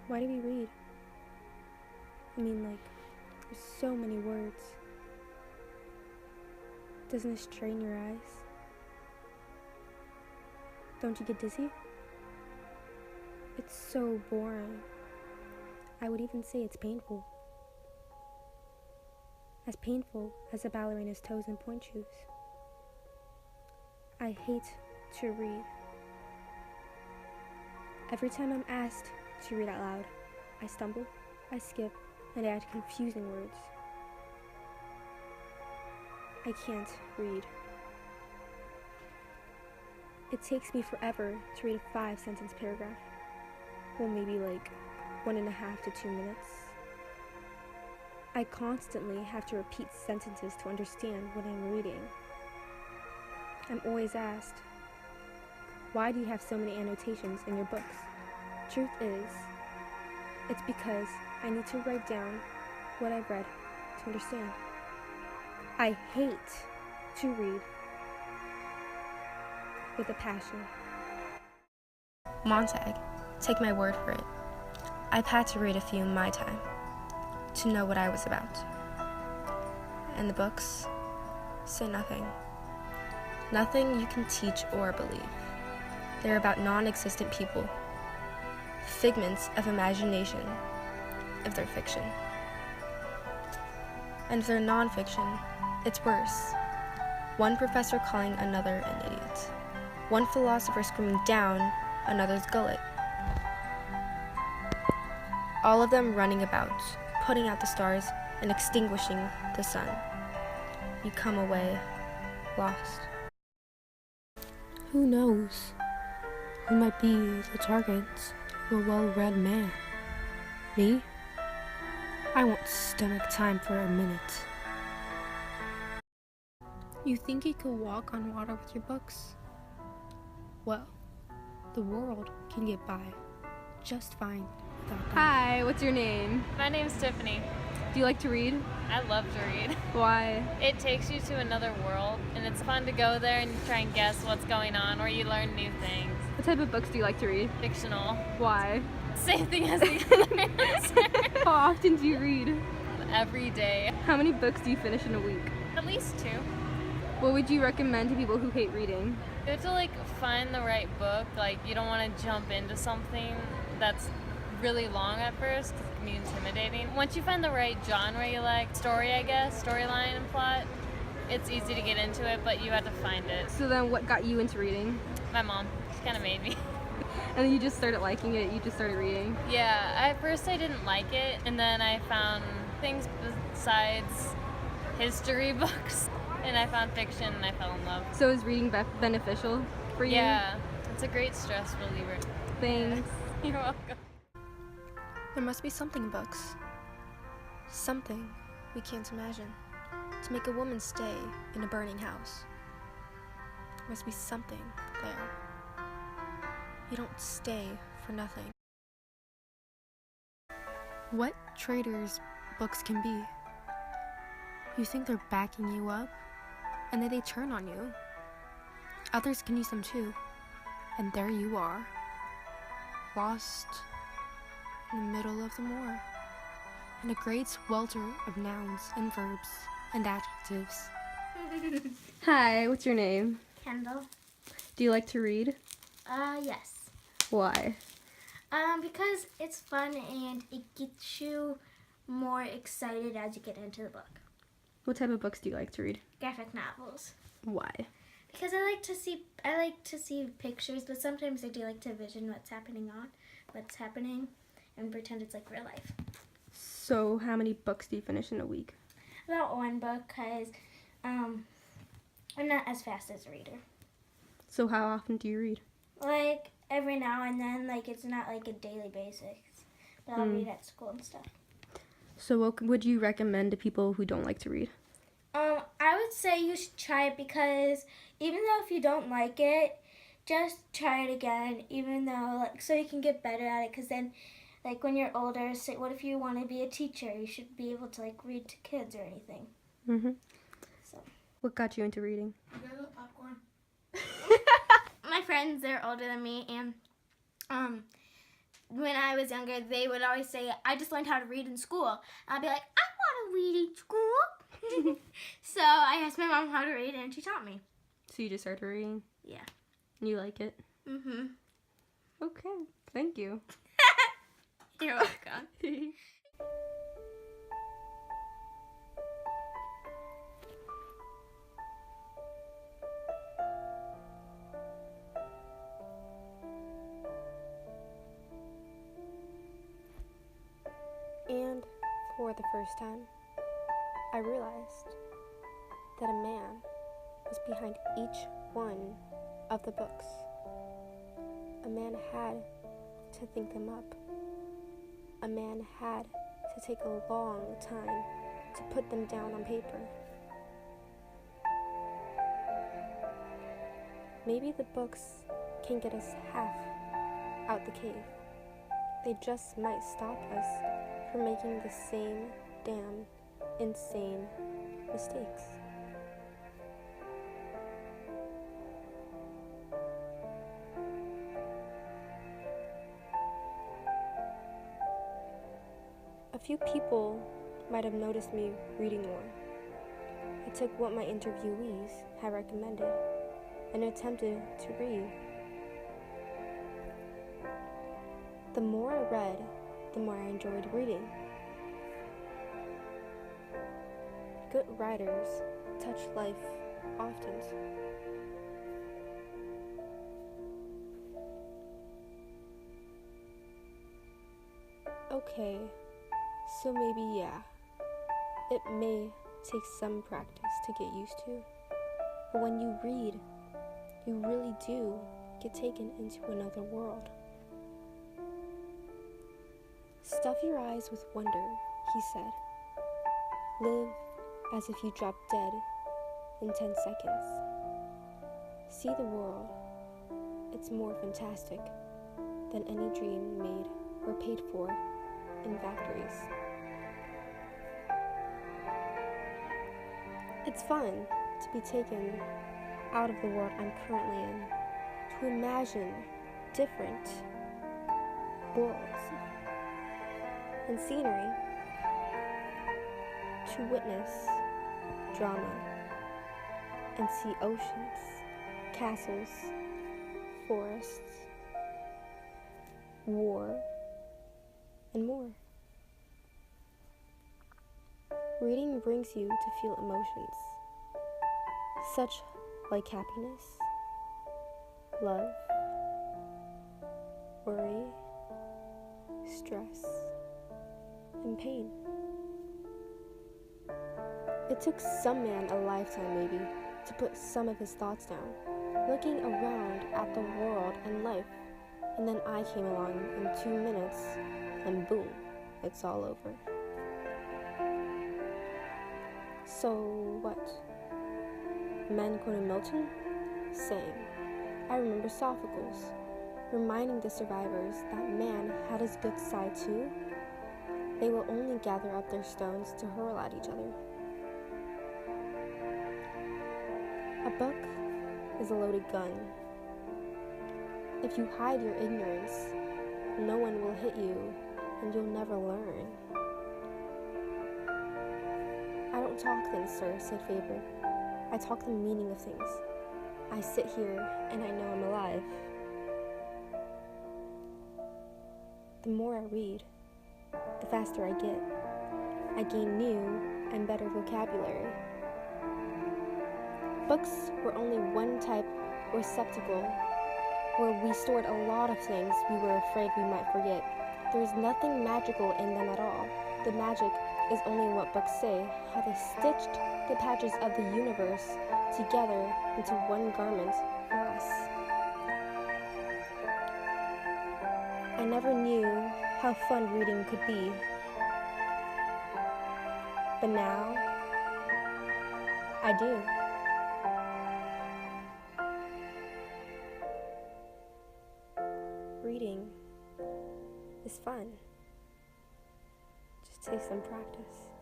Why do we read? I mean, there's so many words. Doesn't it strain your eyes? Don't you get dizzy? It's so boring. I would even say it's painful. As painful as a ballerina's toes in pointe shoes. I hate to read. Every time I'm asked to read out loud, I stumble, I skip, and I add confusing words. I can't read. It takes me forever to read a 5-sentence paragraph. Well, maybe 1.5 to 2 minutes. I constantly have to repeat sentences to understand what I'm reading. I'm always asked, why do you have so many annotations in your books? Truth is, it's because I need to write down what I've read to understand. I hate to read with a passion. Montag, take my word for it. I've had to read a few in my time to know what I was about. And the books say nothing. Nothing you can teach or believe. They're about non-existent people, figments of imagination if they're fiction. And if they're non-fiction, it's worse. One professor calling another an idiot. One philosopher screaming down another's gullet. All of them running about, putting out the stars and extinguishing the sun. You come away lost. Who knows? Who might be the target of a well-read man? Me? I won't stomach time for a minute. You think you could walk on water with your books? Well, the world can get by just fine without them. Hi, what's your name? My name's Tiffany. Do you like to read? I love to read. Why? It takes you to another world, and it's fun to go there and try and guess what's going on, or you learn new things. What type of books do you like to read? Fictional. Why? Same thing as the answer. How often do you read? Every day. How many books do you finish in a week? At least 2. What would you recommend to people who hate reading? You have to find the right book. You don't want to jump into something that's really long at first because it can be intimidating. Once you find the right genre you like, storyline and plot, it's easy to get into it, but you have to find it. So then what got you into reading? My mom. She kind of made me. And then you just started liking it, you just started reading? Yeah, at first I didn't like it, and then I found things besides history books, and I found fiction, and I fell in love. So is reading beneficial for you? Yeah, it's a great stress reliever. Thanks. You're welcome. There must be something in books. Something we can't imagine. To make a woman stay in a burning house. There must be something there. You don't stay for nothing. What traitors books can be. You think they're backing you up, and then they turn on you. Others can use them too, and there you are, lost in the middle of the moor, in a great welter of nouns and verbs and adjectives. Hi, what's your name? Kendall. Do you like to read? Yes. Why? Because it's fun and it gets you more excited as you get into the book. What type of books do you like to read? Graphic novels. Why? Because I like to see pictures, but sometimes I do like to envision what's happening and pretend it's like real life. So how many books do you finish in a week? About one book, because I'm not as fast as a reader. So how often do you read? Every now and then, it's not a daily basis, but I'll read at school and stuff. So what would you recommend to people who don't like to read? I would say you should try it, because even though if you don't like it, just try it again, even though, so you can get better at it, because then, when you're older, say, what if you want to be a teacher? You should be able to, read to kids or anything. Mm-hmm. So. What got you into reading? when I was younger, they would always say, I just learned how to read in school. And I'd be like, I want to read in school. So I asked my mom how to read, and she taught me. So you just started reading? Yeah. And you like it? Mm-hmm. Okay, thank you. You're welcome. And for the first time, I realized that a man was behind each one of the books. A man had to think them up. A man had to take a long time to put them down on paper. Maybe the books can get us half out the cave. They just might stop us from making the same damn insane mistakes. A few people might have noticed me reading more. I took what my interviewees had recommended and attempted to read. The more I read, the more I enjoyed reading. Good writers touch life often. Okay, so maybe yeah, it may take some practice to get used to, but when you read, you really do get taken into another world. Stuff your eyes with wonder, he said. Live as if you dropped dead in 10 seconds. See the world. It's more fantastic than any dream made or paid for in factories. It's fun to be taken out of the world I'm currently in, to imagine different worlds and scenery, to witness drama and see oceans, castles, forests, war, and more. Reading brings you to feel emotions, such like happiness, love, worry, stress, and pain. It took some man a lifetime maybe to put some of his thoughts down, looking around at the world and life, and then I came along in 2 minutes, and boom, it's all over. So what? Men quoting Milton? Same. I remember Sophocles reminding the survivors that man had his good side too. They will only gather up their stones to hurl at each other. A book is a loaded gun. If you hide your ignorance, no one will hit you and you'll never learn. I don't talk things, sir, said Faber. I talk the meaning of things. I sit here and I know I'm alive. The more I read, the faster I get. I gain new and better vocabulary. Books were only one type receptacle where we stored a lot of things we were afraid we might forget. There is nothing magical in them at all. The magic is only what books say, how they stitched the patches of the universe together into one garment for us. I never knew how fun reading could be, but now I do. Reading is fun. Just takes some practice.